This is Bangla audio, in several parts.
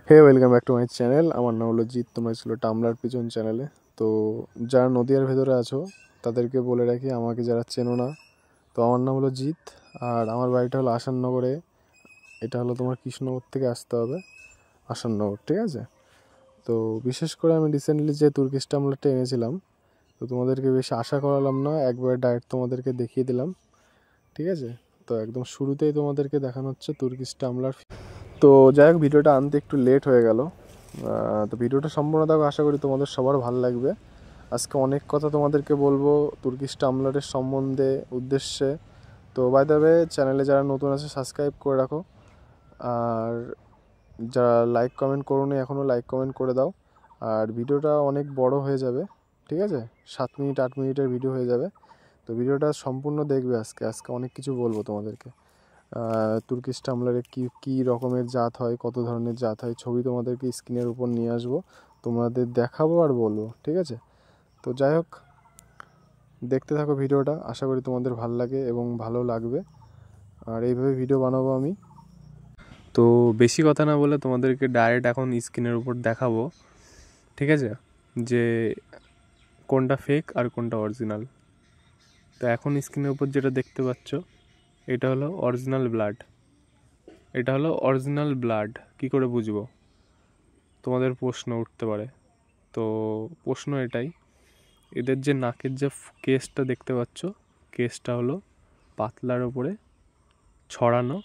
Hey welcome back to my channel. আমার নাম হলো জিৎ, তোমরা ছিল টামলার পিছন চ্যানেলে। তো যারা নদীয়ার ভেতরে আছো তাদেরকে বলে রাখি, আমাকে যারা চেনো না, তো আমার নাম হলো জিৎ, আর আমার বাড়িটা হলো আসাননগরে। এটা হলো তোমার কৃষ্ণনগর থেকে আসতে হবে আসাননগর, ঠিক আছে? তো বিশেষ করে আমি রিসেন্টলি যে তুর্কিশ টামলারটা এনেছিলাম, তো তোমাদেরকে বেশি আশা করালাম না, একবার ডাইরেক্ট তোমাদেরকে দেখিয়ে দিলাম, ঠিক আছে? তো একদম শুরুতেই তোমাদেরকে দেখানো হচ্ছে তুর্কিশ টামলার। তো যাই হোক, ভিডিওটা আনতে একটু লেট হয়ে গেল। তো ভিডিওটা সম্পূর্ণ দেখো, আশা করি তোমাদের সবার ভালো লাগবে। আজকে অনেক কথা তোমাদেরকে বলবো তুর্কিশ টামলারের সম্বন্ধে, উদ্দেশ্যে। তো বাই দ্য ওয়ে, চ্যানেলে যারা নতুন আছে সাবস্ক্রাইব করে রাখো, আর যারা লাইক কমেন্ট করোনি এখনও লাইক কমেন্ট করে দাও। আর ভিডিওটা অনেক বড় হয়ে যাবে, ঠিক আছে? 7 মিনিট 8 মিনিটের ভিডিও হয়ে যাবে। তো ভিডিওটা সম্পূর্ণ দেখবে। আজকে অনেক কিছু বলবো তোমাদেরকে। তুর্কিশ টামলারে কী রকমের জাত হয়, কত ধরনের জাত হয়, ছবি তোমাদেরকে স্ক্রিনের উপর নিয়ে আসবো, তোমাদের দেখাবো আর বলবো, ঠিক আছে? তো যাই হোক, দেখতে থাকো ভিডিওটা, আশা করি তোমাদের ভালো লাগে এবং ভালো লাগবে। আর এইভাবে ভিডিও বানাবো আমি। তো বেশি কথা না বলে তোমাদেরকে ডাইরেক্ট এখন স্ক্রিনের উপর দেখাবো, ঠিক আছে, যে কোনটা ফেক আর কোনটা অরিজিনাল। তো এখন স্ক্রিনের উপর যেটা দেখতে পাচ্ছ, এটা হলো অরিজিনাল ব্লাড। এটা হলো অরিজিনাল ব্লাড কী করে বুঝবো, তোমাদের প্রশ্ন উঠতে পারে। তো প্রশ্ন এটাই, এদের যে নাকের যে কেসটা দেখতে পাচ্ছ, কেসটা হলো পাতলার ওপরে ছড়ানো,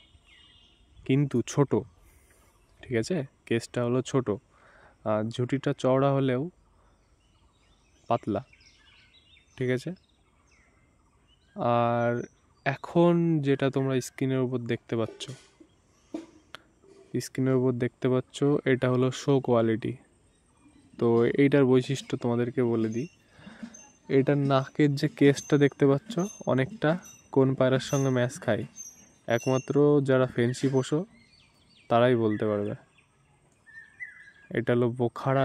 কিন্তু ছোট, ঠিক আছে? কেসটা হলো ছোট, আর ঝুঁটিটা চওড়া হলেও পাতলা, ঠিক আছে? আর এখন যেটা তোমরা স্ক্রিনের উপর দেখতে পাচ্ছ, এটা হলো শো কোয়ালিটি। তো এইটার বৈশিষ্ট্য তোমাদেরকে বলে দিই। এটার নাকের যে কেসটা দেখতে পাচ্ছ, অনেকটা কোন পায়রার সঙ্গে ম্যাচ খায়, একমাত্র যারা ফেন্সি পোষো তারাই বলতে পারবে। এটা হলো বোখারা,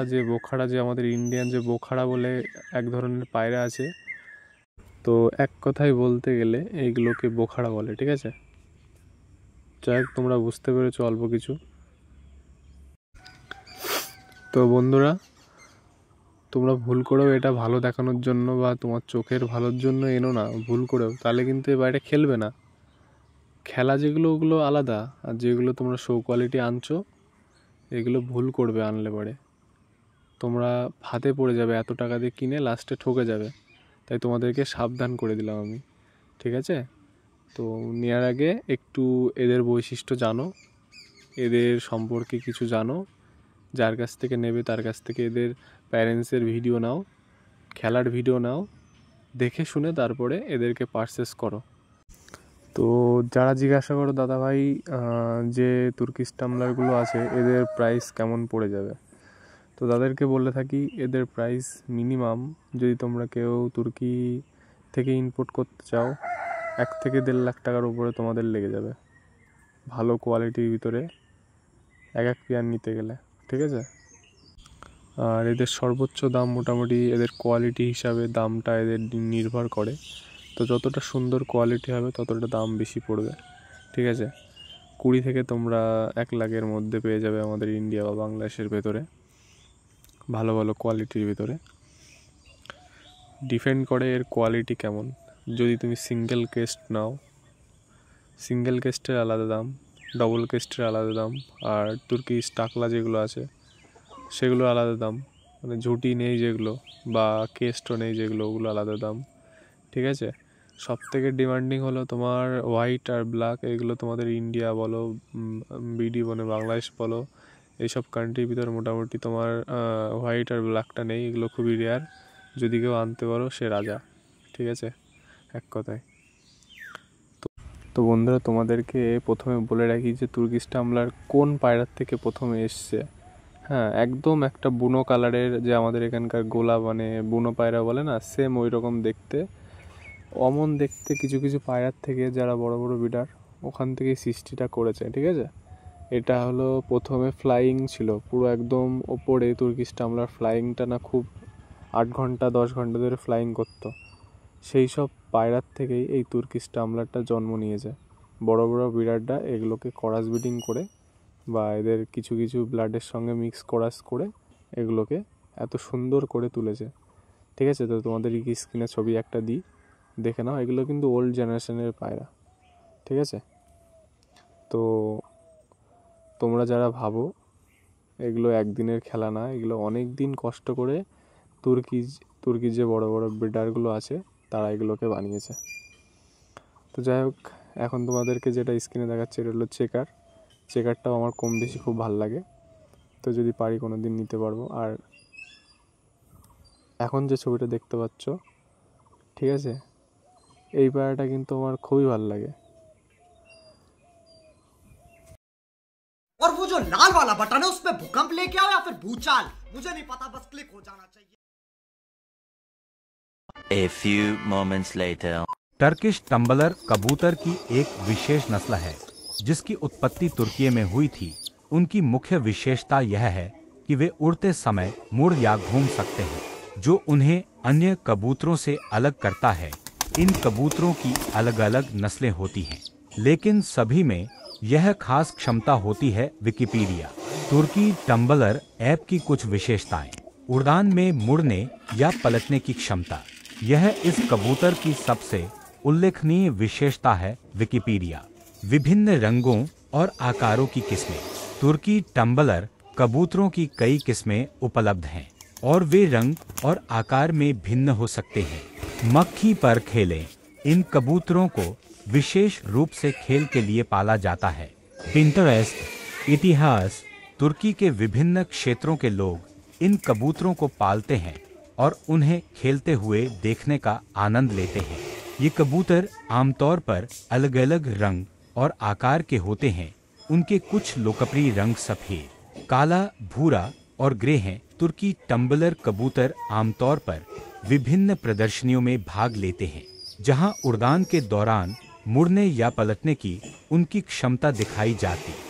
যে আমাদের ইন্ডিয়ান যে বোখারা বলে এক ধরনের পায়রা আছে, তো এক কথায় বলতে গেলে এইগুলোকে বোখারা বলে, ঠিক আছে? যাই হোক, তোমরা বুঝতে পেরেছো অল্প কিছু। তো বন্ধুরা, তোমরা ভুল করেও এটা ভালো দেখানোর জন্য বা তোমার চোখের ভালোর জন্য এনো না, ভুল করেও, তাহলে কিন্তু এ বাইরে খেলবে না। খেলা যেগুলো ওগুলো আলাদা, আর যেগুলো তোমরা শো কোয়ালিটি আনছো এগুলো ভুল করবে আনলে পরে, তোমরা ফাঁদে পড়ে যাবে, এত টাকা দিয়ে কিনে লাস্টে ঠকে যাবে। তাই তোমাদেরকে সাবধান করে দিলাম আমি, ঠিক আছে? তো নেওয়ার আগে একটু এদের বৈশিষ্ট্য জানো, এদের সম্পর্কে কিছু জানো, যার কাছ থেকে নেবে তার কাছ থেকে এদের প্যারেন্টসের ভিডিও নাও, খেলার ভিডিও নাও, দেখে শুনে তারপরে এদেরকে পারচেস করো। তো যারা জিজ্ঞাসা করো দাদা ভাই, যে তুর্কিশ টামলারগুলো আছে এদের প্রাইস কেমন পড়ে যাবে, তো তাদেরকে বলে থাকি এদের প্রাইস মিনিমাম, যদি তোমরা কেউ তুর্কি থেকে ইম্পোর্ট করতে চাও, 1 থেকে 1.5 লাখ টাকার উপরে তোমাদের লেগে যাবে ভালো কোয়ালিটির ভিতরে এক পেয়ার নিতে গেলে, ঠিক আছে? আর এদের সর্বোচ্চ দাম মোটামুটি এদের কোয়ালিটি হিসাবে দামটা এদের নির্ভর করে। তো যতটা সুন্দর কোয়ালিটি হবে ততটা দাম বেশি পড়বে, ঠিক আছে? 20 থেকে তোমরা 1 লাখের মধ্যে পেয়ে যাবে আমাদের ইন্ডিয়া বা বাংলাদেশের ভেতরে, ভালো ভালো কোয়ালিটির ভিতরে। ডিপেন্ড করে এর কোয়ালিটি কেমন। যদি তুমি সিঙ্গেল কেস্ট নাও, সিঙ্গেল কেস্টের আলাদা দাম, ডবল কেস্টের আলাদা দাম, আর তুর্কিশ টাকলা যেগুলো আছে সেগুলো আলাদা দাম, মানে ঝুঁটি নেই যেগুলো বা কেস্টও নেই যেগুলো, ওগুলো আলাদা দাম, ঠিক আছে? সব থেকে ডিমান্ডিং হলো তোমার হোয়াইট আর ব্ল্যাক, এগুলো তোমাদের ইন্ডিয়া বলো, বিডি মানে বাংলাদেশ বলো, এইসব কান্ট্রির ভিতরে মোটামুটি তোমার হোয়াইট আর ব্ল্যাকটা নেই, এগুলো খুবই রেয়ার। যদি কেউ আনতে পারো সে রাজা, ঠিক আছে, এক কথায়। তো বন্ধুরা, তোমাদেরকে প্রথমে বলে রাখি যে তুর্কিশ টামলার কোন পায়রার থেকে প্রথমে এসছে। হ্যাঁ, একদম একটা বুনো কালারের, যে আমাদের এখানকার গোলা মানে বুনো পায়রা বলে না, সেম ওই রকম দেখতে, অমন দেখতে কিছু কিছু পায়রার থেকে, যারা বড় বড় বিডার, ওখান থেকেই সৃষ্টিটা করেছে, ঠিক আছে? এটা হলো প্রথমে ফ্লাইং ছিল পুরো একদম ওপরে। তুর্কিশ টামলার ফ্লাইংটা না খুব 8 ঘন্টা 10 ঘন্টা ধরে ফ্লাইং করতো। সেই সব পায়রার থেকেই এই তুর্কিশ টামলারটা জন্ম নিয়েছে। বড় বড় বিড়ারটা এগুলোকে ক্রস ব্রিডিং করে বা এদের কিছু কিছু ব্লাডের সঙ্গে মিক্স করে এগুলোকে এত সুন্দর করে তুলেছে। ঠিক আছে, তো তোমাদের স্ক্রিনে ছবি একটা দিই, দেখে নাও। এগুলো কিন্তু ওল্ড জেনারেশনের পায়রা। ঠিক আছে, তো তোমরা যারা ভাবো এগুলো একদিনের খেলা না, এগুলো অনেক দিন কষ্ট করে তুর্কির যে বড় বড় ব্রিডারগুলো আছে তারা এগুলোকে বানিয়েছে। তো যাই হোক, এখন তোমাদেরকে যেটা স্ক্রিনে দেখাচ্ছে এটা হলো চেকারটাও আমার কম বেশি খুব ভালো লাগে, তো যদি পারি কোনো দিন নিতে পারবো। আর এখন যে ছবিটা দেখতে পাচ্ছ, ঠিক আছে, এই পায়রাটা কিন্তু আমার খুবই ভালো লাগে। और वो जो लाल वाला बटन है उसमें भूकंप लेके आओ या फिर भूचाल, मुझे नहीं पता, बस क्लिक हो जाना चाहिए। A few moments later. Turkish tumbler कबूतर की एक विशेष नस्ल है जिसकी उत्पत्ति तुर्की में हुई थी। उनकी मुख्य विशेषता यह है कि वे उड़ते समय मुड़ या घूम सकते हैं, जो उन्हें अन्य कबूतरों से अलग करता है। इन कबूतरों की अलग अलग नस्लें होती हैं, लेकिन सभी में यह खास क्षमता होती है विकिपीडिया। तुर्की टम्बलर ऐप की कुछ विशेषताएं: उड़ान में मुड़ने या पलटने की क्षमता, यह इस कबूतर की सबसे उल्लेखनीय विशेषता है। विकिपीडिया। विभिन्न रंगों और आकारों की किस्में। तुर्की टम्बलर कबूतरों की कई किस्में उपलब्ध हैं और वे रंग और आकार में भिन्न हो सकते हैं। मक्खी पर खेलें। इन कबूतरों को विशेष रूप से खेल के लिए पाला जाता है। पिंटरेस्ट। इतिहास। तुर्की के विभिन्न क्षेत्रों के लोग इन कबूतरों को पालते हैं और उन्हें खेलते हुए देखने का आनंद लेते हैं। ये कबूतर आमतौर पर अलग अलग रंग और आकार के होते हैं। उनके कुछ लोकप्रिय रंग सफ़ेद, काला, भूरा और ग्रे हैं। तुर्की टम्बलर कबूतर आमतौर पर विभिन्न प्रदर्शनियों में भाग लेते हैं, जहां उड़ान के दौरान मुड़ने या पलटने की उनकी क्षमता दिखाई जाती है।